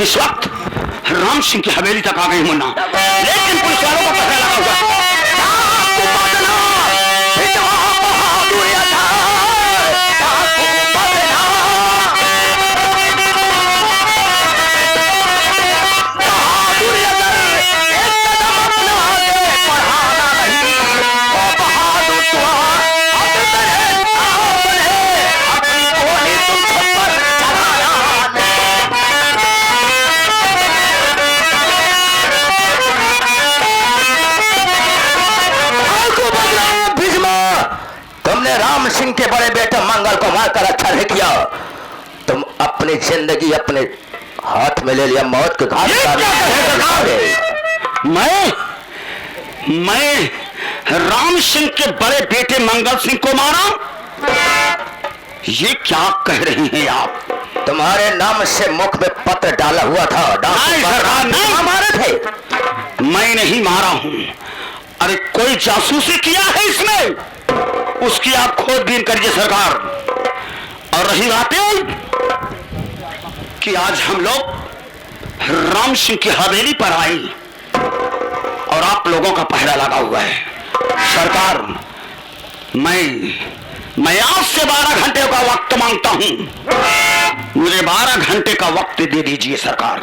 इस वक्त राम सिंह की हवेली तक आ गई मुन्ना, लेकिन पुलिस वालों का पता लगा हुआ है। राम सिंह के बड़े बेटे मंगल को मारकर अच्छा नहीं किया। तुम अपनी जिंदगी अपने हाथ में ले लिया, मौत के घाट मैं राम सिंह के बड़े बेटे मंगल सिंह को मारा? ये क्या कह रही हैं आप? तुम्हारे नाम से मुख में पत्र डाला हुआ था। नहीं मारे थे। मैं नहीं मारा हूं। अरे कोई जासूसी किया है इसमें, उसकी आप खोजबीन करिए सरकार। और रही बातें कि आज हम लोग राम सिंह की हवेली पर आए और आप लोगों का पहरा लगा हुआ है सरकार, मैं आज से 12 घंटे का वक्त मांगता हूं। मुझे 12 घंटे का वक्त दे दीजिए सरकार।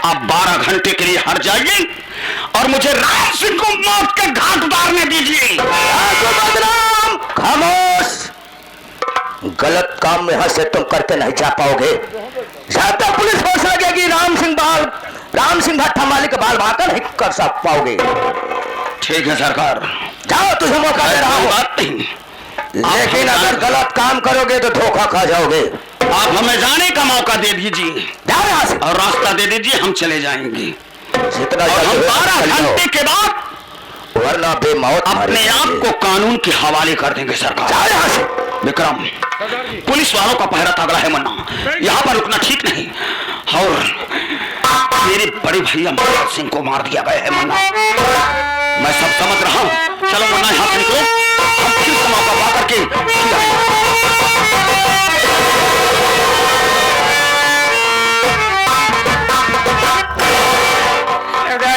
आप 12 घंटे के लिए हट जाइए और मुझे राम सिंह को मौत के घाट उतारने दीजिए। खामोश, गलत काम में से तुम करके नहीं जा पाओगे। जहां तक पुलिस हो सकेगी राम सिंह भट्टा मालिक बाल भाकर नहीं कर सक पाओगे। ठीक है सरकार, जाओ, तुझे मौका दे रहा हूं। बात नहीं, लेकिन अगर गलत काम करोगे तो धोखा खा जाओगे। आप हमें जाने का मौका दे दीजिए, जाओ यहाँ से, और रास्ता दे दीजिए, हम चले जाएंगे। जितना और हम 12 घंटे के बाद वरना बेमौत अपने आप को कानून के हवाले कर देंगे सरकार। जाओ यहाँ से। विक्रम, पुलिस वालों का पहरा तगड़ा है मुन्ना, यहाँ पर रुकना ठीक नहीं। और मेरे बड़े भैया मंगल सिंह को मार दिया गया है मुन्ना, मैं सब समझ रहा हूँ। चलो मुन्ना यहाँ से निकलो, हम फिर से मौका पा करके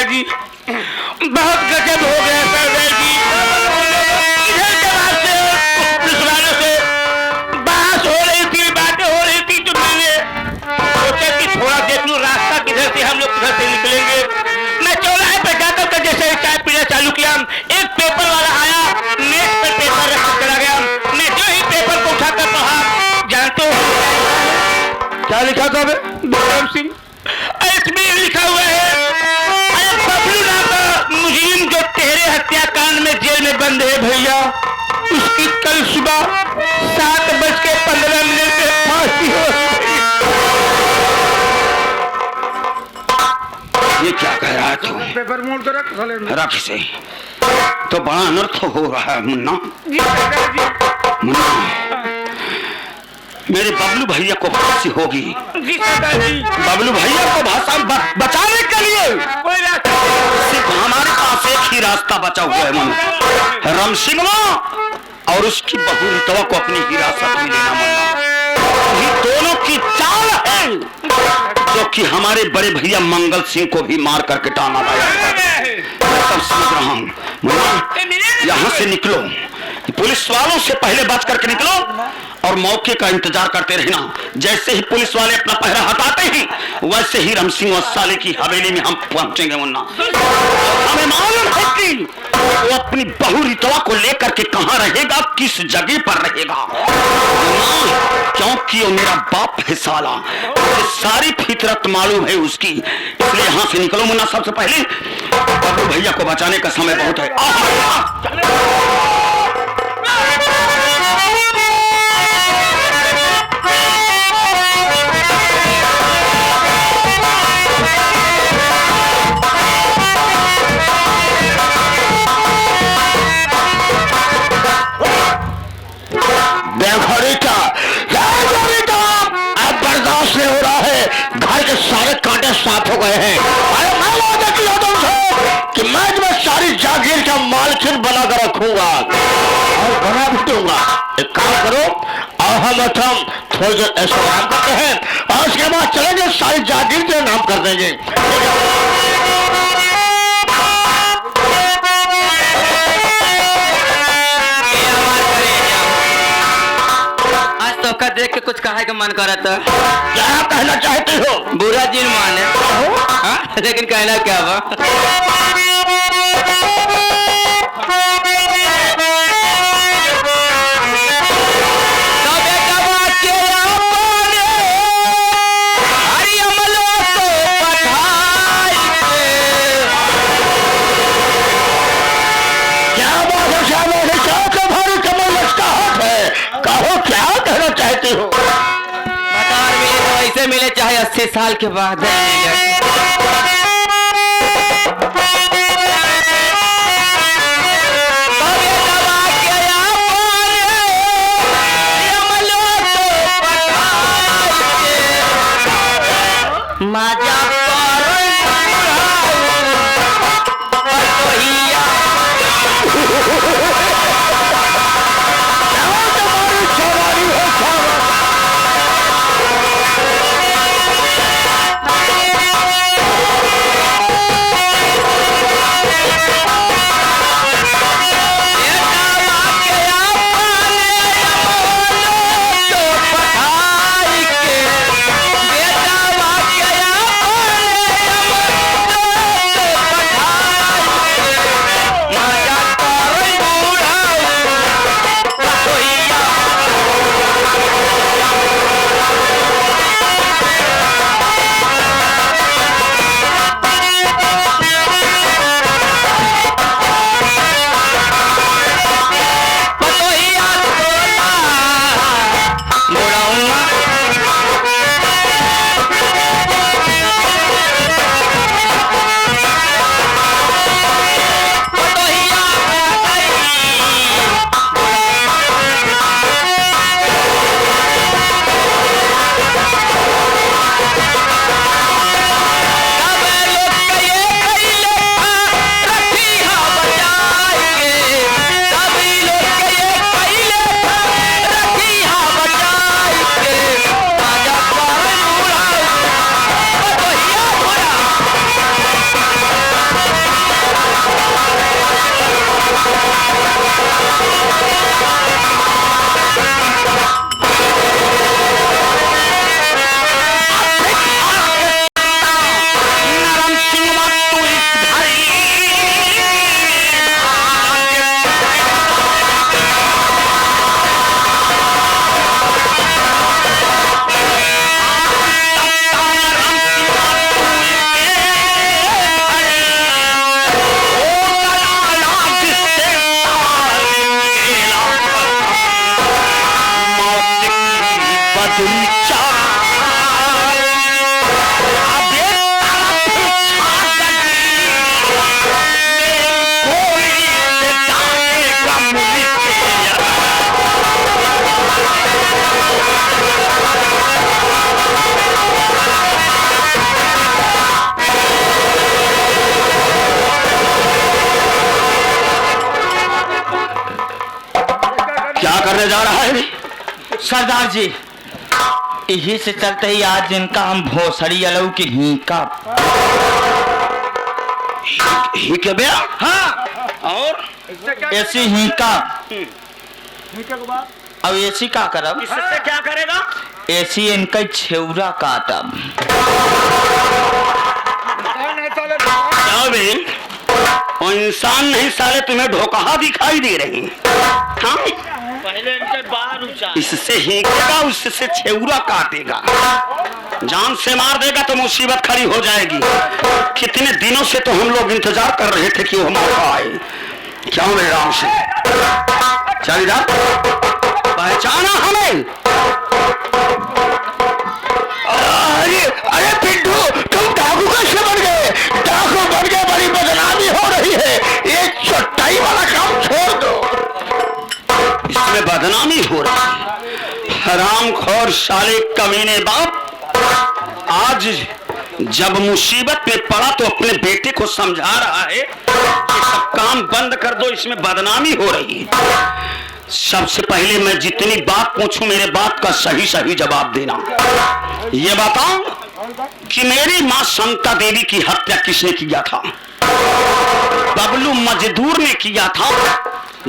जी बहुत गजब हो गया सरदार जी। इधर के वास्ते पुलिस वालों से बहस हो रही थी, बातें हो रही थी, तो मैंने सोचा कि थोड़ा देख लूं रास्ता किधर से हम लोग किधर से निकलेंगे। मैं चौराहे पे जाकर के जैसे चाय पीना चालू किया, एक पेपर वाला आया, मेज पर पेपर रख चला गया। मैं जो ही पेपर को उठाकर पढ़ा, जानते हो क्या लिखा था विक्रम सिंह? इसमें लिखा हुआ है मुजरिम जो तेरे हत्याकांड में जेल में बंद है भैया, उसकी कल सुबह 7:15 पे फांसी हो। ये क्या कह रहा है तू? पेपर मोड़ कर रख से, तो बड़ा अनर्थ हो रहा है मुन्ना। मेरे बबलू भैया को फांसी होगी। जी सरदार जी। बबलू भैया को बचाने के लिए सिर्फ हमारे पास एक ही रास्ता बचा हुआ है मुन्ना, राम सिंह और उसकी बहू रितवा को अपनी हिरासत में लेना मुन्ना। ये दोनों की चाल है जो कि हमारे बड़े भैया मंगल सिंह को भी मार करके टांगा गया। मैं सब समझ रहा हूँ मुन्ना, यहाँ से निकलो, पुलिस वालों से पहले बच करके निकलो और मौके का इंतजार करते रहना। जैसे ही पुलिस वाले अपना पहरा हटाते ही वैसे ही राम सिंह और साले की हवेली में हम पहुंचेंगे मुन्ना। हमें मालूम है कि वो अपनी बहू रितवा को लेकर के कहां रहेगा, किस जगह पर रहेगा, क्योंकि वो मेरा बाप है साला, सारी फितरत मालूम है उसकी। इसलिए यहां से निकलो मुन्ना, सबसे पहले बबलू भैया को बचाने का समय बहुत है। अब बर्दाश्त नहीं हो रहा है, घर के सारे कांटे साफ हो गए हैं। अरे मैं वादा किया था उसे कि मैं तुम्हें सारी जागीर का मालकिन बनाकर रखूंगा और बना भी दूंगा। एक काम करो, हम थोड़ी देर ऐसा आराम करते हैं और उसके बाद चलेंगे, सारी जागीर के नाम कर देंगे। आज तो का देख के कुछ कहे का मन करा था। क्या कहना चाहते हो? बुरा दिन माने हाँ? लेकिन कहना क्या बा? हो मतार मिले तो ऐसे मिले चाहे 80 साल के बाद मिले। जा रहा है सरदार जी? यही से चलते ही आज इनका हम भोसड़ी अलऊ की हीका ही के बया। हाँ और ऐसी हीका अब ऐसी का करब? इससे क्या करेगा? ऐसी इनका छेवरा काटब। वो इंसान नहीं साले, तुम्हें ढोकहा दिखाई दे रही। हाँ? पहले इनके बाल ऊंचा, इससे हीकेगा, उससे छेवरा काटेगा, जान से मार देगा तो मुसीबत खड़ी हो जाएगी। कितने दिनों से तो हम लोग इंतजार कर रहे थे कि वो मौका आए। क्या मेरे राम से चल जा, पहचाना हमें? अरे पिंटू, तुम डाकू कैसे बन गए? डाकू बन गए, बड़ी बदनामी हो रही है। ये चट्टाई वाला काम छोड़ दो, इसमें बदनामी हो रही है। हरामखोर साले कमीने बाप, आज जब मुसीबत में पड़ा तो अपने बेटे को समझा रहा है कि सब काम बंद कर दो, इसमें बदनामी हो रही है। सबसे पहले मैं जितनी बात पूछूं मेरे बात का सही सही जवाब देना। ये बताओ कि मेरी मां शांता देवी की हत्या किसने किया था? बबलू मजदूर ने किया था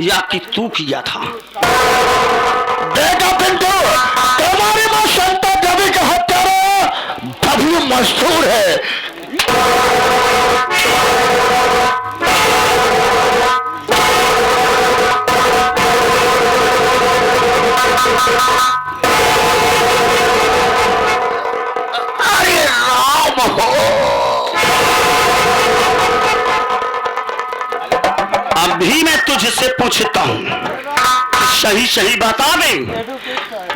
या कि तू किया था? देखा पिंटू, तुम्हारी मां शांता देवी का हत्यारा बबलू मजदूर है। अरे राम हो, अभी मैं तुझसे पूछता हूं, सही सही बता दे,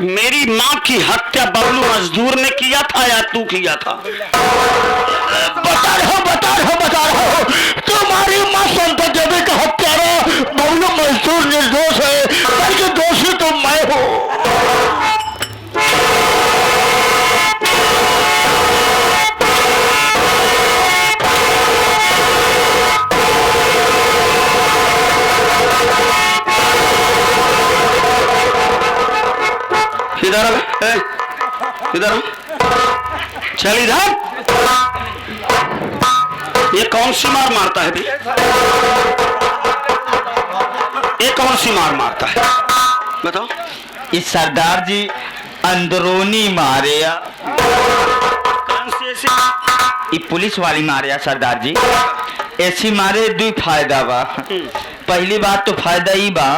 मेरी मां की हत्या बबलू मजदूर ने किया था या तू किया था? बता रहा हूं, तुम्हारी मां शांता देवी का हत्यारा बबलू मजदूर निर्दोष है, बल्कि दोषी तो मैं हूं। इधर चल इधर। ये कौन सी मार मारता है भैया? ये कौन सी मार मारता है बताओ? इस सरदार जी अंदरूनी मारे या कौन सी ऐसी? ये पुलिस वाली मारे या सरदार जी। ऐसी मारे दो फायदा बा। पहली बात तो फायदा ही बा,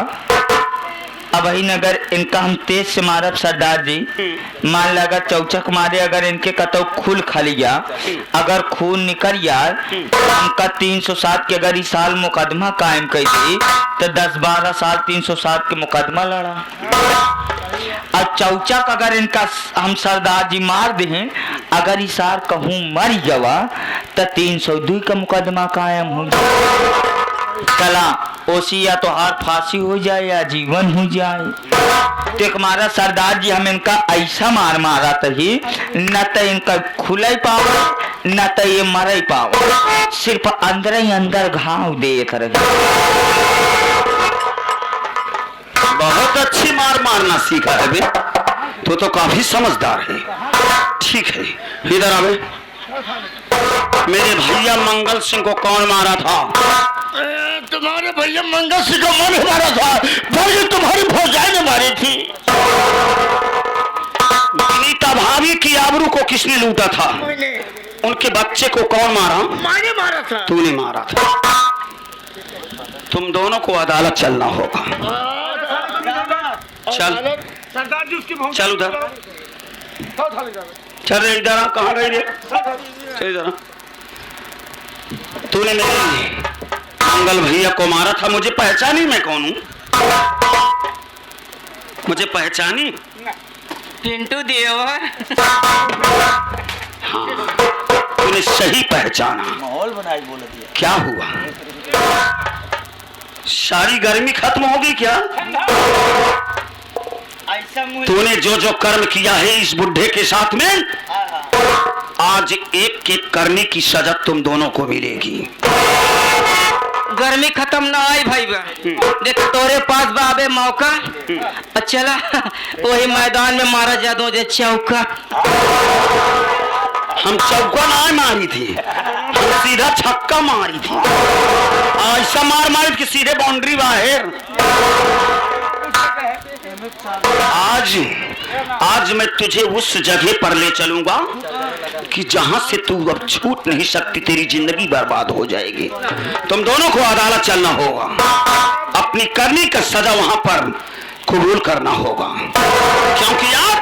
अब ही अगर इनका हम तेज से मारब सरदार जी, मान लगा चौचक मारे अगर इनके कतो खून खाली गया, अगर खून निकल यार हमका 307 के अगर इस साल मुकदमा कायम कर दी तो 10-12 साल 307 के मुकदमा लड़ा। और चौचक अगर इनका हम सरदार जी मार दे, अगर इस साल कहूँ मर गवा तो 302 का मुकदमा कायम हो जाए। कला ओसी या तो हार फांसी हो जाए या जीवन हो जाए। तो एक मारा सरदार जी हम इनका ऐसा मार मारा तही न तो इनका खुल ही पाओ न तो ये मर ही पाओ, सिर्फ अंदर ही अंदर घाव देख रहे। बहुत अच्छी मार मारना सीखा है बे, तो काफी समझदार है। ठीक है, इधर आवे। मेरे भैया मंगल सिंह को कौन मारा था? तुम्हारे भैया मंगल सिंह को मैंने मारा था, बल्कि तुम्हारी भौजाई ने मारी थी। नीता भाभी की आबरू को किसने लूटा था? उनके बच्चे को कौन मारा? मैंने मारा था। तूने मारा था। तुम दोनों को अदालत चलना होगा। चल सरदार जी उसकी चल उधर चल रे, इधर आ। कहाँ गई रे? चल इधर आ। तूने मेरे मंगल भैया को मारा था, मुझे पहचानी मैं कौन हूँ? मुझे पहचानी? पिंटू देवर। हाँ, तूने सही पहचाना। माहौल बनाई बोल दिया। क्या हुआ? सारी गर्मी खत्म हो गई क्या? तूने जो जो कर्म किया है इस बुढ़े के साथ में, आज एक एक करने की सजा तुम दोनों को मिलेगी। गर्मी खत्म ना आई भाई बा, देख तोरे पास बाबे मौका, चला वही मैदान में मारा जा दो जे चौका। हम चौका ना मारी थी, हम सीधा छक्का मारी थी। ऐसा मार मारी कि सीधे बाउंड्री बाहर। आज मैं तुझे उस जगह पर ले चलूंगा कि जहां से तू अब छूट नहीं सकती, तेरी जिंदगी बर्बाद हो जाएगी। तुम दोनों को अदालत चलना होगा, अपनी करनी का सजा वहां पर कबूल करना होगा, क्योंकि यार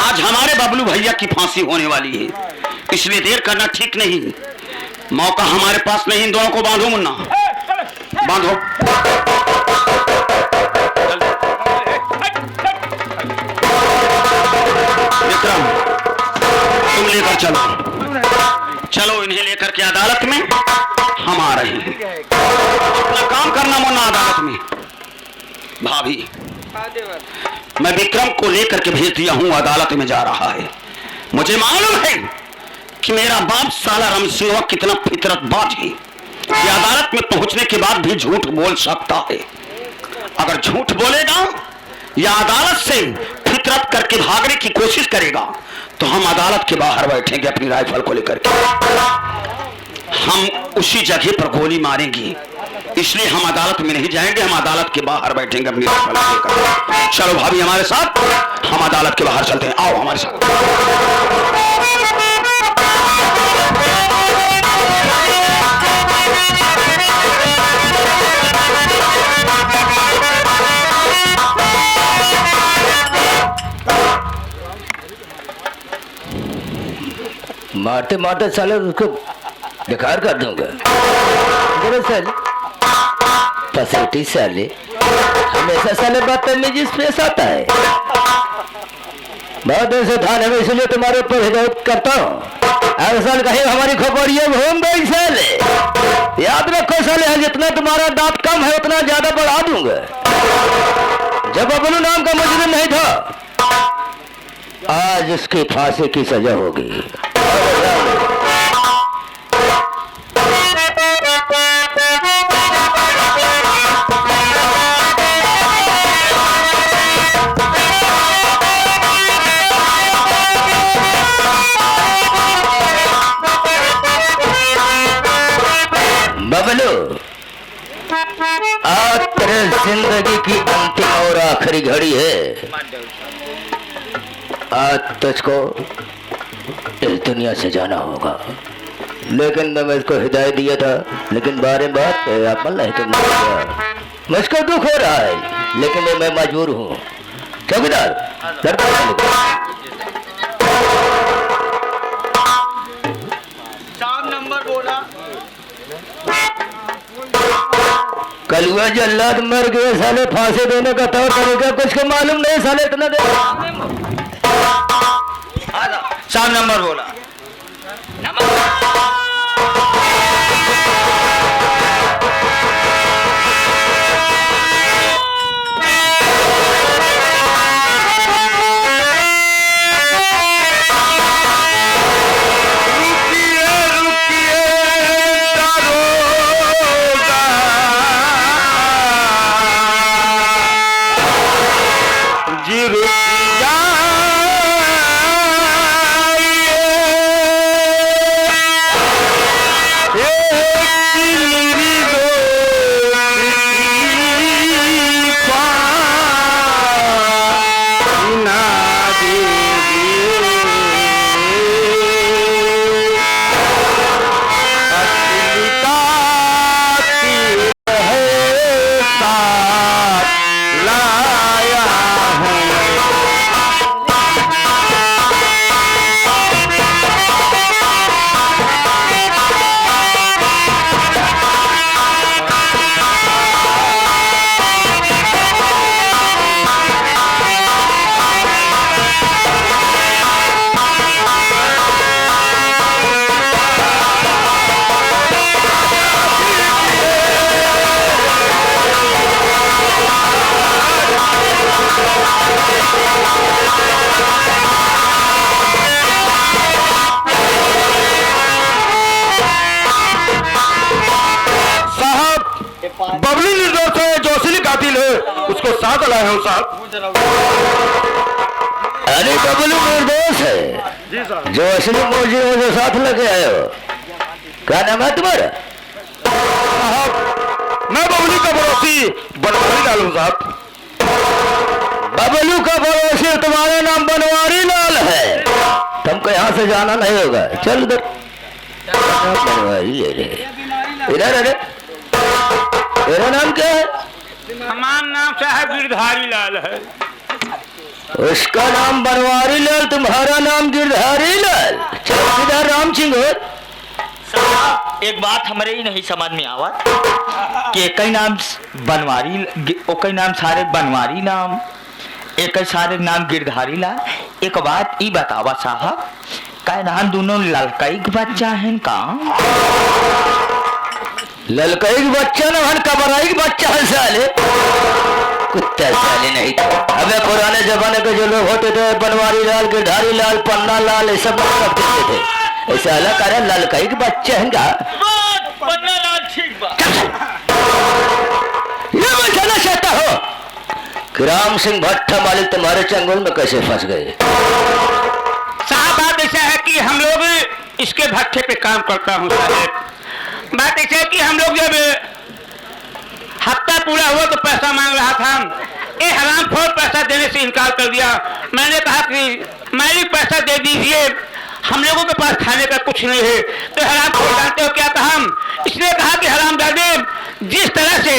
आज हमारे बबलू भैया की फांसी होने वाली है, इसलिए देर करना ठीक नहीं। मौका हमारे पास नहीं, इन दोनों को बांधो मुन्ना, बांधो। विक्रम तुम लेकर चलो इन्हें लेकर के अदालत में हम आ रहे हैं। अपना काम करना मुन्ना अदालत में। भाभी मैं विक्रम को लेकर के भेज दिया हूं, अदालत में जा रहा है। मुझे मालूम है कि मेरा बाप साला रमसिंह कितना फितरतबाज है, कि अदालत में पहुंचने के बाद भी झूठ बोल सकता है। अगर झूठ बोलेगा या अदालत से फितरत करके भागने की कोशिश करेगा तो हम अदालत के बाहर बैठेंगे अपनी राइफल को लेकर के, हम उसी जगह पर गोली मारेंगे। इसलिए हम अदालत में नहीं जाएंगे, हम अदालत के बाहर बैठेंगे अपनी राइफल को लेकर। चलो भाभी हमारे साथ, हम अदालत के बाहर चलते हैं, आओ हमारे साथ। मारते मारते साले उसको बेकार कर दूंगा। दरअसल फैसिलिटी साले हमेशा साले बदतमीजी पेश आता है। बहुत दिन से थाने में, इसलिए तुम्हारे ऊपर हिदायत करता हूँ। हर साल कहीं हमारी खबरियां घूम गई साले, याद रखो साले, जितना तुम्हारा दांत कम है उतना ज्यादा बढ़ा दूंगा। जब बबलू नाम का मुजरिम नहीं था, आज उसकी फांसी की सजा होगी। बबलू, आज तेरे जिंदगी की अंतिम और आखिरी घड़ी है। आज तुझको इस दुनिया से जाना होगा। लेकिन मैं इसको हिदायत दिया था, लेकिन बारे बात अमल नहीं तुम मुझको दुख हो रहा है, लेकिन मैं मजबूर हूँ। चौकीदार नंबर बोला, कलुआ जल्लाद मर गए साले, फांसी देने का तौर तरीका कुछ को मालूम नहीं साले, इतना दे। 4 नंबर बोला। बबलू निर्दोष है, जो असली कातिल है उसको साथ लाए हैं साहब। अरे बबलू निर्दोष है, जो असली मुजरिम है जो साथ लेके आए हो। क्या नाम है तुम्हारा? मैं बबलू का पड़ोसी बनवारी लाल हूँ साहब। बबलू का पड़ोसी तुम्हारा नाम बनवारी लाल है, तुमको यहाँ से जाना नहीं होगा। चल उधर बनवारी इधर। अरे तेरा नाम क्या है? हमारा नाम साहब गिरधारी लाल है। उसका नाम बनवारी लाल, तुम्हारा नाम गिरधारी लाल। चौकीदार राम सिंह हो। एक बात हमारे ही नहीं समझ में आवत कि एक ही नाम बनवारी, ओकई नाम सारे बनवारी नाम, एक ही सारे नाम गिरधारी लाल। एक बात ई बतावा साहब, का नाम दोनों लड़कई के बच्चा है का? ललकई के बच्चा ना हन कबराई के बच्चा है साले, कुत्ता साले नहीं था। अबे पुराने जमाने के जो लोग होते थे, बनवारी लाल, गिरधारी लाल, पन्ना लाल, ये सब लोग देते थे। ऐसा अलग करे ललकई के बच्चे हैं क्या? पन्ना लाल ठीक बात। ये मैं जाना चाहता हूँ कि राम सिंह भट्टा मालिक तुम्हारे चंगुल में कैसे फंस गए? साहब बात ऐसा है कि हम लोग इसके भट्टे पे काम करता हूँ साहब। बात ऐसा है कि हम लोग जब हफ्ता पूरा हुआ तो पैसा मांग रहा था, ये हराम खोर पैसा देने से इनकार कर दिया। मैंने कहा कि मालिक पैसा दे दीजिए, हम लोगों के पास खाने का कुछ नहीं है। तो हराम खोर जानते हो क्या कहा? इसने कहा कि हरामजादे, जिस तरह से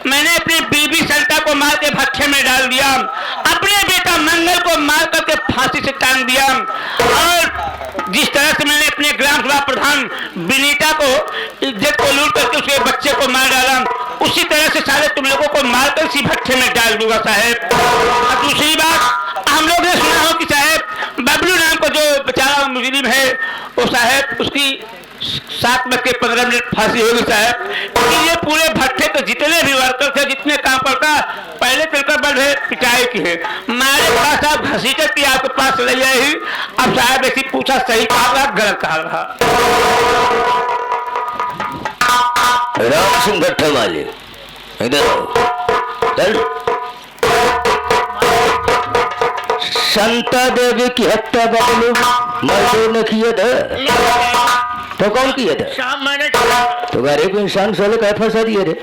मैंने अपनी बीबी सरिता को मार के भट्टे में डाल दिया, अपने बेटा मंगल को मार करके फांसी से टांग दिया, और जिस तरह से मैंने अपने ग्राम सभा प्रधान विनीता को इज्जत को लूट करके उसके बच्चे को मार डाला, उसी तरह से सारे तुम लोगों को मारकर इसी भट्टे में डाल दूंगा साहब। और दूसरी बात, हम लोग ने सुना हो कि साहब बबलू नाम का जो बेचारा मुजरिम है, वो साहब उसकी 7:15 फांसी होगी साहब। ये पूरे भट्टे के जितने भी वर्कर थे, जितने काम करता, पहले चलकर बढ़े पिटाई की है। मारे पास आप घसीटत की आपके पास ले आई, अब साहब ऐसी पूछा सही कहा गलत कहा रहा। राम सिंह भट्टा मालिक इधर आओ। चल। शांता देवी की हत्या बबलू मजदूर ने किया था, तो कौन किया था? शाम मैंने किया। तो गरीब इंसान सोले कह फंसा दिए रे?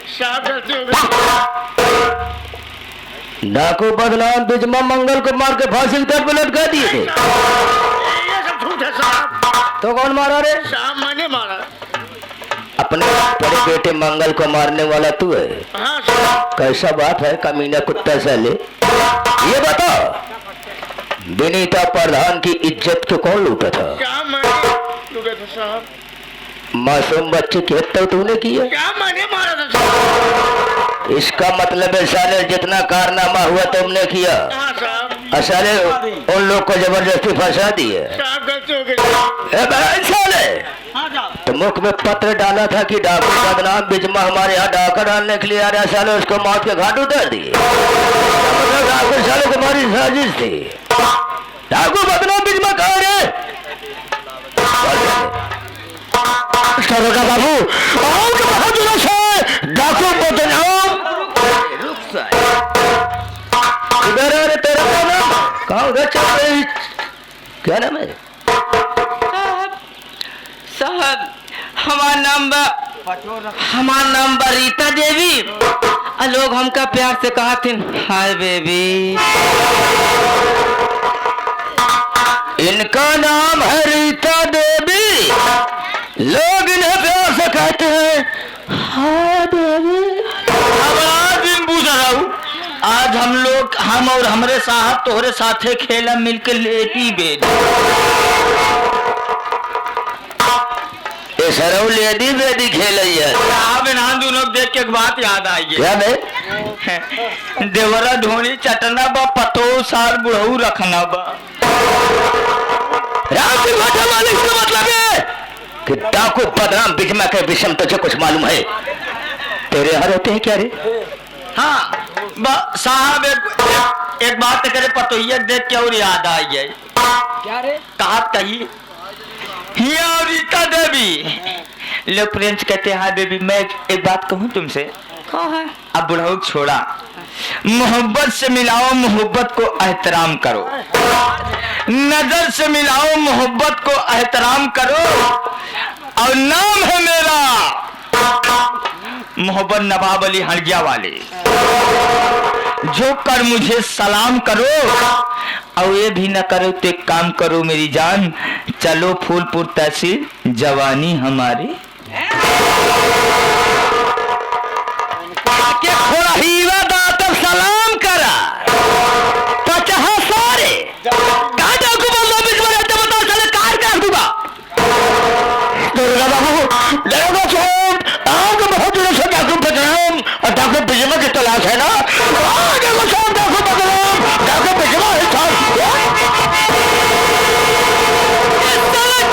डाकू बदनाम बिजमा मंगल को मार के फांसी की तट पे लटका दिए थे। ये सब झूठ है साहब। तो कौन मारा रे? शाम मैंने मारा। अपने बड़े बेटे मंगल को मारने वाला तू है? हाँ साहब। कैसा बात है कमीना कुत्ता साले? ये बताओ, विनीता प्रधान की इज्जत को कौन लूटा था? क्या मैंने लूटा था साहब? मासूम बच्चे की हत्या तूने की है? क्या मैंने मारा था साहब? इसका मतलब है साले जितना कारनामा हुआ तुमने किया। हाँ साहब। साले उन लोग को जबरदस्ती फंसा दिए। साहब गलती हो गई साले। हाँ साहब। तो मुख में पत्र डाला था कि डाकू बदनाम बिजमा हमारे यहाँ डाका डालने के लिए आ रहा, साले उसको मौत के घाट उतर दिए। मतलब डाकू साले तुम्हारी साजिश थी। डाकू बदनाम बिजमा कहाँ रे? बाबू डाकू बदनाम इधर आ रे, तेरा क्या नाम? कहाँ उधर चल रही? क्या नाम है? साहब हमारा नाम बा रीता देवी, और लोग हमका प्यार से कहा थे हाय बेबी। इनका नाम है रीता देवी, लोग इन्हें प्यार से कहते हैं हाय बेबी। दिन पूछ रहा हूँ, आज हम और हमारे साहब तोहरे साथे खेला मिलकर लेटी बेटी। सरऊ लेडी बेटी खेल साहब इन्हां दोनों देख के एक बात याद आई है। क्या बे? देवरा ढोनी चटना बा, पतो साल बुढ़ऊ रखना बा। राम सिंह भट्टा मालिक का मतलब है कि डाकू बदनाम बिजमा के विषम तुझे कुछ मालूम है? तेरे यहाँ रहते हैं क्या रे? हाँ साहब एक बात करे पतोहिया देख के और याद आई है। क्या रे? कहा कही हिया रीता देवी लो फ्रेंड्स कहते हाँ बेबी, मैं एक बात कहूँ तुमसे। है? अब बुढ़ऊ छोड़ा, मोहब्बत से मिलाओ, मोहब्बत को एहतराम करो। नजर से मिलाओ, मोहब्बत को एहतराम करो। और नाम है मेरा मोहब्बत नवाब अली हंडिया वाले। जो कर मुझे सलाम करो, और ये भी न करो तो एक काम करो मेरी जान, चलो फूलपुर तहसील जवानी हमारी। थोड़ा हीरा दाता सलाम करा पचास सारे कहा डाकू बदनाम बिजमा रहते बताओ साले कार कर दूंगा। दुर्गा बाबू देखो साहब, आपको बहुत दिनों से डाकू बदनाम और डाकू बिजमा की तलाश है ना? देखो साहब डाकू बदनाम डाकू बिजमा है साहब।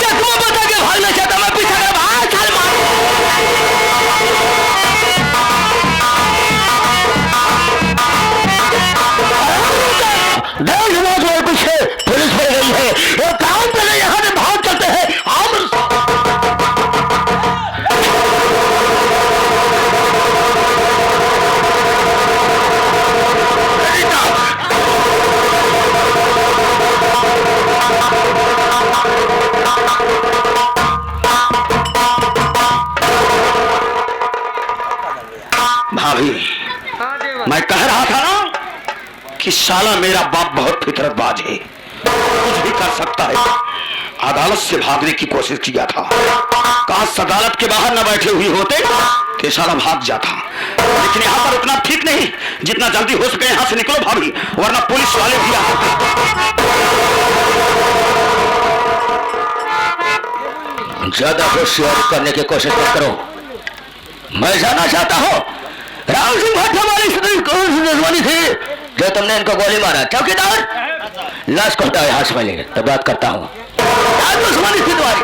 चकमा बता के भागना चाहता मैं पीछे का भाग साल मार। पीछे पुलिस पड़ गई है, वो काम करे यहाँ से भाग चलते हैं। कि साला मेरा बाप बहुत फितरतबाज है, कुछ भी कर सकता है। अदालत से भागने की कोशिश किया था, काश अदालत के बाहर न बैठे हुए होते तो साला भाग जाता। लेकिन यहाँ पर उतना ठीक नहीं, जितना जल्दी हो सके यहाँ से निकलो भाभी, वरना पुलिस वाले भी आ ज्यादा होशियारी करने की कोशिश मत करो। मैं जानना चाहता हूँ राम सिंह भट्ट हमारी कौन सी दुश्मनी थी जो तुमने इनको गोली मारा? चौकीदार, लाश को हटाओ यहाँ से, पहले तो बात करता हूँ। क्या दुश्मनी थी तुम्हारी?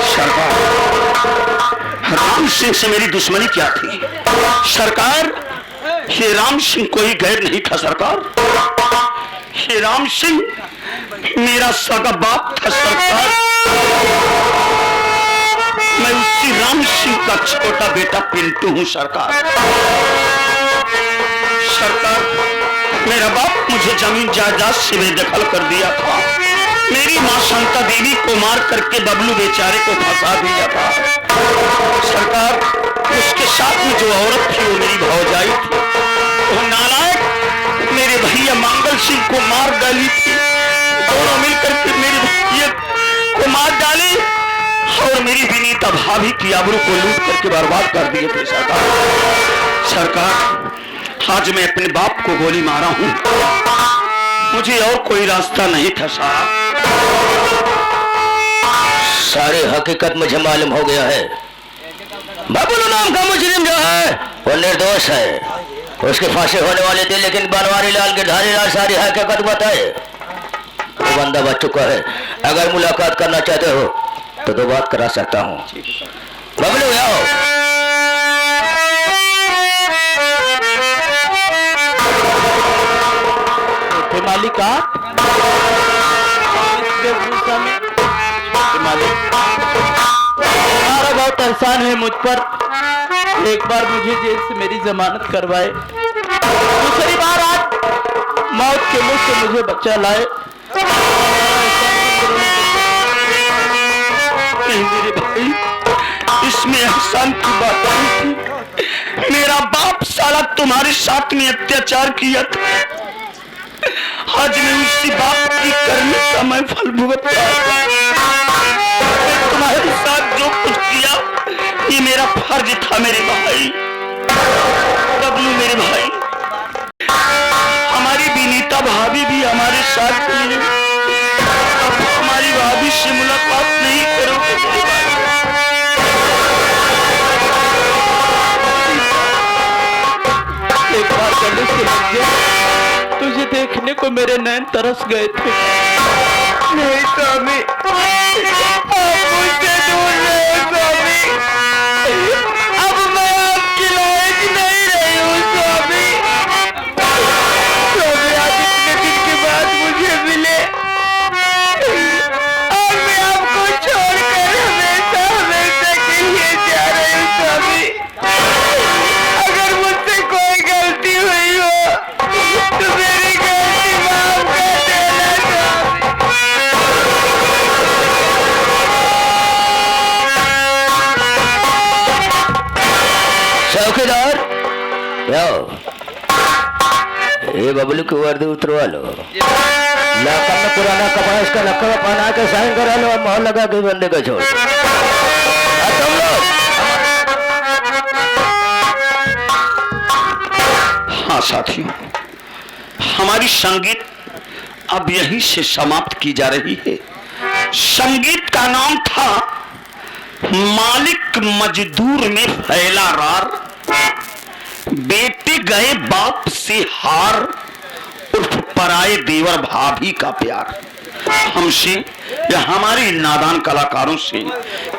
सरकार, राम सिंह से मेरी दुश्मनी क्या थी? सरकार, ये राम सिंह कोई गैर नहीं था सरकार, ये राम सिंह मेरा सगा बाप था सरकार। मैं उसी राम सिंह का छोटा बेटा पिंटू हूं सरकार। सरकार, मेरा बाप मुझे जमीन जायदाद से बेदखल कर दिया था। मेरी मां शांता देवी को मार करके बबलू बेचारे को फंसा दिया था सरकार। उसके साथ में जो औरत थी वो मेरी भौजाई थी। वो नालायक मेरे भैया मंगल सिंह को मार डाली थी। दोनों मिलकर के मेरे भैया को मार डाली और मेरी विनीता भाभी की आबरू को लूट करके बर्बाद कर दिए थे सरकार। सरकार, आज मैं अपने बाप को गोली मारा हूं, मुझे और कोई रास्ता नहीं था साहब। सारी हकीकत मुझे मालूम हो गया है। बबलू नाम का मुजरिम जो है वो निर्दोष है, उसकी फांसी होने वाली थी, लेकिन बनवारी लाल गिरधारी लाल सारी हकीकत बताए। वो बंदा बच चुका है। अगर मुलाकात करना चाहते हो तो दो बात करा सकता हूँ। बबलू आओ। मालिक आप तुम्हारा बहुत एहसान है मुझ पर, एक बार मुझे जेल से मेरी जमानत करवाए, दूसरी बार आप मौत के मुंह से मुझे बचा लाए। मेरे भाई, इसमें एहसान की बात नहीं थी। मेरा बाप साला तुम्हारे साथ में अत्याचार किया था, आज मैं उसी बाप की करने का मैं फल भुगत रहा था। तुम्हारे साथ जो कुछ किया ये मेरा फर्ज था मेरे भाई। बबलू मेरे भाई, हमारी विनीता भाभी भी हमारे साथ मिली, अब हमारी भाभी से मुलाकात नहीं करोगे मेरे भाई। एक बार गले से लग गया, तुझे देखने को मेरे नैन तरस गए थे। नहीं स्वामी, आप मुझसे दूर रहे स्वामी, अब मैं आपकी लायक नहीं रही हूँ स्वामी। स्वामी, आज इतने दिन के बाद मुझे मिले और मैं आपको छोड़कर हमेशा हमेशा के लिए जा रही हूँ स्वामी। अगर मुझसे कोई गलती हुई हो तो मेरी गलती माफ कर देना स्वामी। चौकीदार, ये बबलू की वर्दी उतरवा लो, लाकर में पुराना कपड़ा इसका नक्का पहना के साइन करा लो और मोहर लगा के बंदे को छोड़। तुम लोग हाँ साथियों, हमारी संगीत अब यहीं से समाप्त की जा रही है। संगीत का नाम था मालिक मजदूर में फैला रार, बेटे गए बाप से हार, उर्फ पराए देवर भाभी का प्यार। हमसे या हमारे नादान कलाकारों से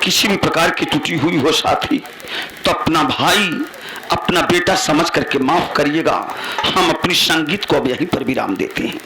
किसी भी प्रकार की त्रुटि हुई हो साथी, तो अपना भाई अपना बेटा समझ करके माफ करिएगा। हम अपनी संगीत को अब यहीं पर विराम देते हैं।